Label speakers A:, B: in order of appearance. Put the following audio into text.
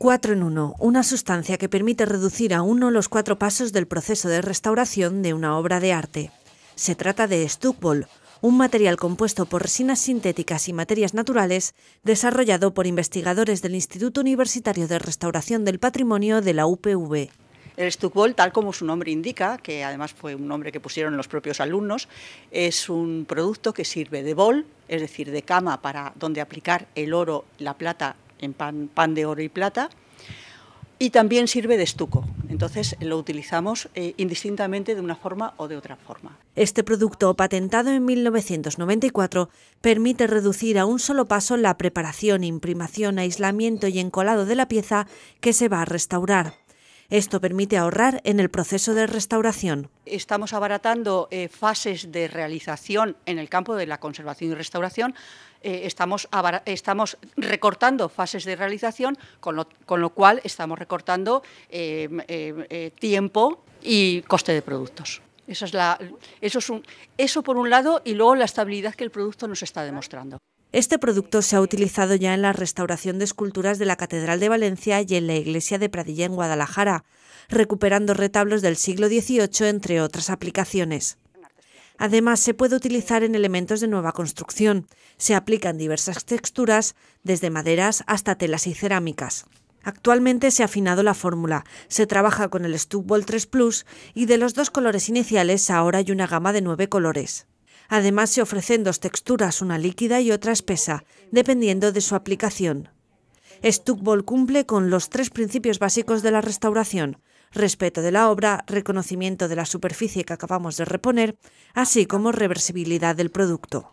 A: 4 en 1, una sustancia que permite reducir a 1 los 4 pasos del proceso de restauración de una obra de arte. Se trata de Stucbolt, un material compuesto por resinas sintéticas y materias naturales desarrollado por investigadores del Instituto Universitario de Restauración del Patrimonio de la UPV.
B: El Stucbolt, tal como su nombre indica, que además fue un nombre que pusieron los propios alumnos, es un producto que sirve de bol, es decir, de cama para donde aplicar el oro, la plata en pan de oro y plata, y también sirve de estuco. Entonces lo utilizamos indistintamente de una forma o de otra forma.
A: Este producto, patentado en 1994, permite reducir a un solo paso la preparación, imprimación, aislamiento y encolado de la pieza que se va a restaurar. Esto permite ahorrar en el proceso de restauración.
B: Estamos abaratando fases de realización en el campo de la conservación y restauración. Estamos recortando fases de realización, con lo cual estamos recortando tiempo y coste de productos. Eso por un lado, y luego la estabilidad que el producto nos está demostrando.
A: Este producto se ha utilizado ya en la restauración de esculturas de la Catedral de Valencia y en la iglesia de Pradilla en Guadalajara, recuperando retablos del siglo XVIII, entre otras aplicaciones. Además, se puede utilizar en elementos de nueva construcción. Se aplican diversas texturas, desde maderas hasta telas y cerámicas. Actualmente se ha afinado la fórmula, se trabaja con el Stucbolt 3 Plus y de los 2 colores iniciales ahora hay una gama de 9 colores. Además, se ofrecen 2 texturas, una líquida y otra espesa, dependiendo de su aplicación. Stucbolt cumple con los 3 principios básicos de la restauración: respeto de la obra, reconocimiento de la superficie que acabamos de reponer, así como reversibilidad del producto.